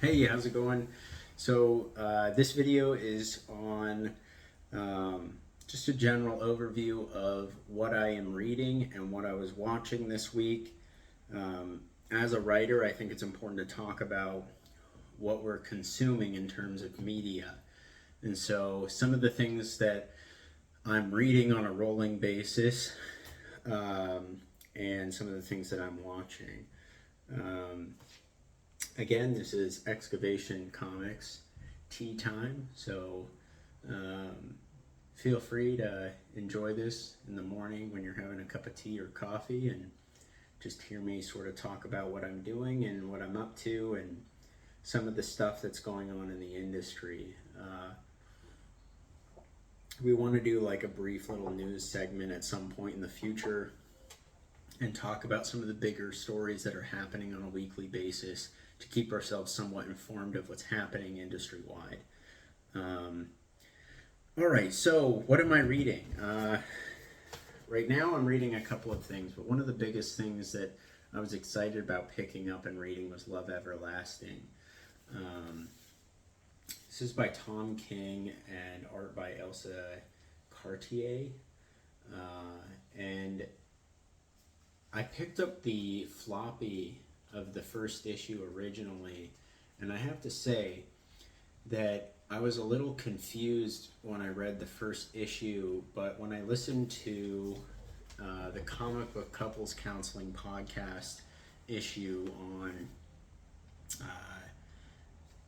Hey, how's it going? So this video is on just a general overview of what I am reading and what I was watching this week. As a writer, I think it's important to talk about what we're consuming in terms of media. And so some of the things that I'm reading on a rolling basis, and some of the things that I'm watching. Um, Again, this is Excavation Comics tea time, so um, feel free to enjoy this in the morning when you're having a cup of tea or coffee and just hear me sort of talk about what I'm doing and what I'm up to and some of the stuff that's going on in the industry. We want to do like a brief little news segment at some point in the future and talk about some of the bigger stories that are happening on a weekly basis to keep ourselves somewhat informed of what's happening industry-wide. Um, all right, so what am I reading? Right now I'm reading a couple of things, but one of the biggest things that I was excited about picking up and reading was Love Everlasting. Um, this is by Tom King and art by Elsa Cartier. And I picked up the floppy of the first issue originally, and I have to say that I was a little confused when I read the first issue, but when I listened to the Comic Book Couples Counseling podcast issue on uh,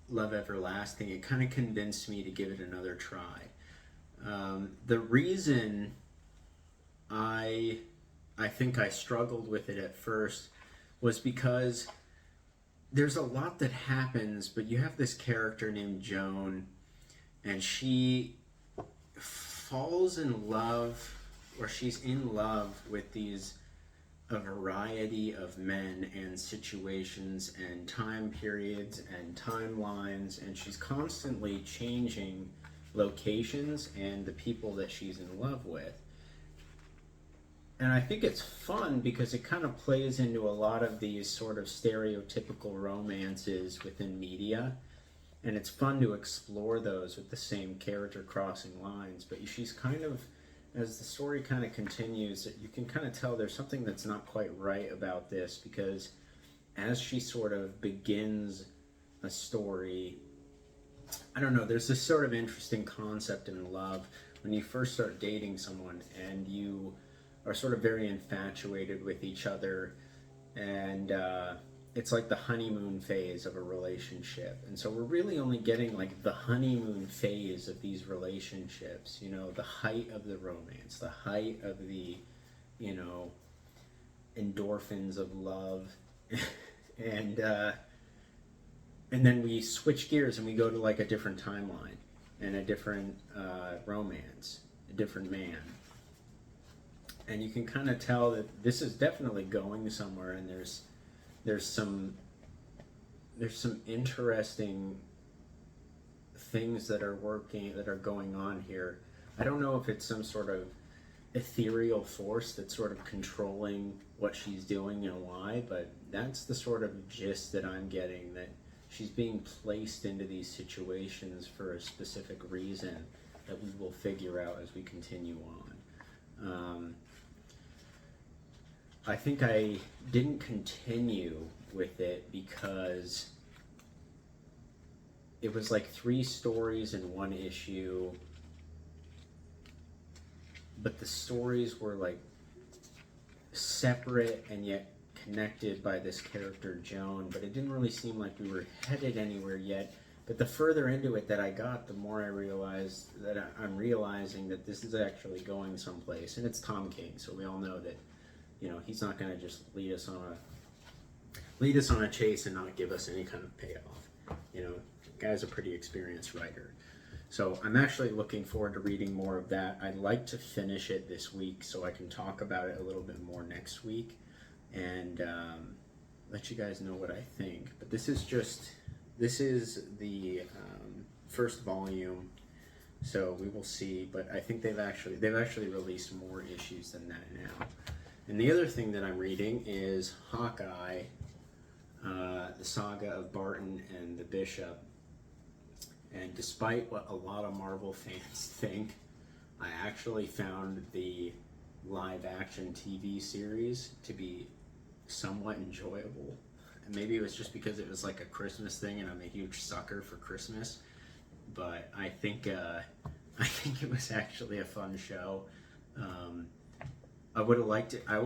Love Everlasting, it kind of convinced me to give it another try. The reason I think I struggled with it at first was because there's a lot that happens, but you have this character named Joan, and she falls in love, or she's in love with a variety of men and situations and time periods and timelines, and she's constantly changing locations and the people that she's in love with. And I think it's fun because it kind of plays into a lot of these sort of stereotypical romances within media. And it's fun to explore those with the same character crossing lines. But she's kind of, as the story kind of continues, you can kind of tell there's something that's not quite right about this, because as she sort of begins a story, I don't know, there's this sort of interesting concept in love when you first start dating someone and you are sort of very infatuated with each other, and it's like the honeymoon phase of a relationship. And so we're really only getting like the honeymoon phase of these relationships, you know, the height of the romance, the height of the, you know, endorphins of love. and then we switch gears and we go to like a different timeline and a different romance, a different man. And you can kind of tell that this is definitely going somewhere, and there's some interesting things that are going on here. I don't know if it's some sort of ethereal force that's sort of controlling what she's doing and why, but that's the sort of gist that I'm getting, that she's being placed into these situations for a specific reason that we will figure out as we continue on. I think I didn't continue with it because it was like 3 stories in one issue, but the stories were like separate and yet connected by this character Joan, but it didn't really seem like we were headed anywhere yet. But the further into it that I got, the more I realized that I'm realizing that this is actually going someplace. And it's Tom King, so we all know that, you know, he's not going to just lead us on a chase and not give us any kind of payoff. You know, the guy's a pretty experienced writer. So I'm actually looking forward to reading more of that. I'd like to finish it this week so I can talk about it a little bit more next week and let you guys know what I think. But this is the first volume, so we will see. But I think they've actually released more issues than that now. And the other thing that I'm reading is Hawkeye, the saga of Barton and the Bishop. And despite what a lot of Marvel fans think, I actually found the live action TV series to be somewhat enjoyable. And maybe it was just because it was like a Christmas thing and I'm a huge sucker for Christmas. But I think it was actually a fun show. I would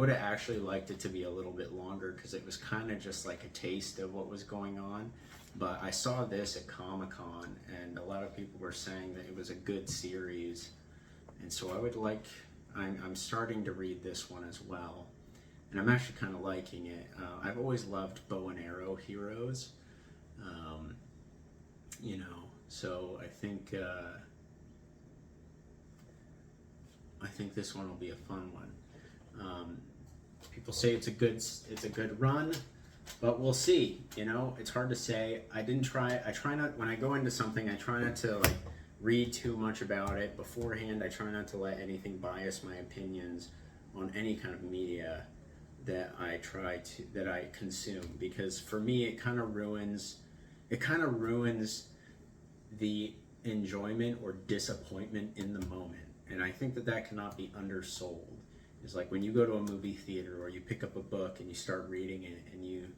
have actually liked it to be a little bit longer because it was kind of just like a taste of what was going on. But I saw this at Comic-Con and a lot of people were saying that it was a good series. And so I'm starting to read this one as well. And I'm actually kind of liking it. I've always loved bow and arrow heroes. So I think this one will be a fun one. People say it's a good run, but we'll see. It's hard to say. I try not, when I go into something, I try not to read too much about it beforehand. I try not to let anything bias my opinions on any kind of media that I consume, because for me it kind of ruins the enjoyment or disappointment in the moment. And I think that cannot be undersold. It's like when you go to a movie theater or you pick up a book and you start reading it and you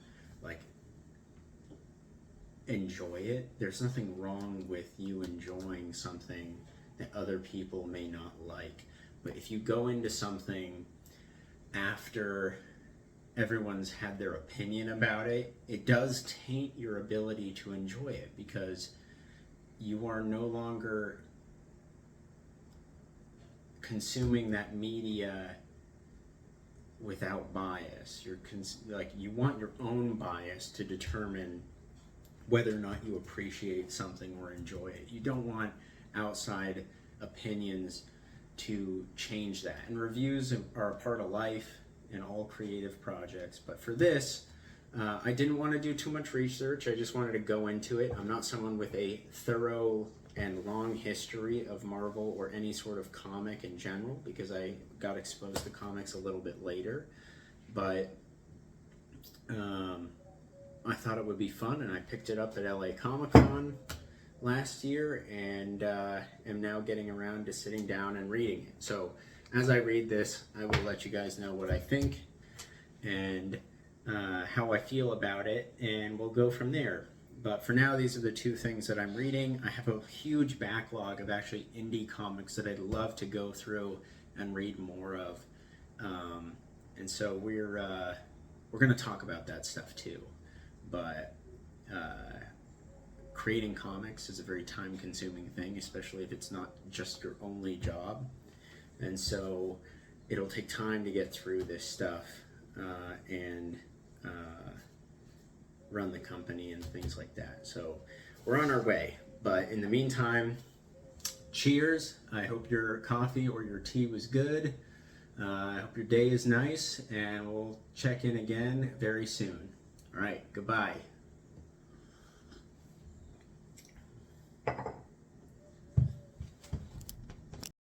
enjoy it. There's nothing wrong with you enjoying something that other people may not like. But if you go into something after everyone's had their opinion about it, it does taint your ability to enjoy it, because you are no longer consuming that media without bias. You want your own bias to determine whether or not you appreciate something or enjoy it. You don't want outside opinions to change that. And reviews are a part of life in all creative projects. But for this, I didn't want to do too much research. I just wanted to go into it. I'm not someone with a thorough and long history of Marvel or any sort of comic in general, because I got exposed to comics a little bit later. But I thought it would be fun, and I picked it up at LA Comic-Con last year, and am now getting around to sitting down and reading it. So as I read this, I will let you guys know what I think and how I feel about it, and we'll go from there. But for now, these are the two things that I'm reading. I have a huge backlog of actually indie comics that I'd love to go through and read more of. And so we're going to talk about that stuff too. But creating comics is a very time-consuming thing, especially if it's not just your only job. And so it'll take time to get through this stuff and run the company and things like that. So we're on our way. But in the meantime, cheers. I hope your coffee or your tea was good. I hope your day is nice, and we'll check in again very soon. All right, goodbye.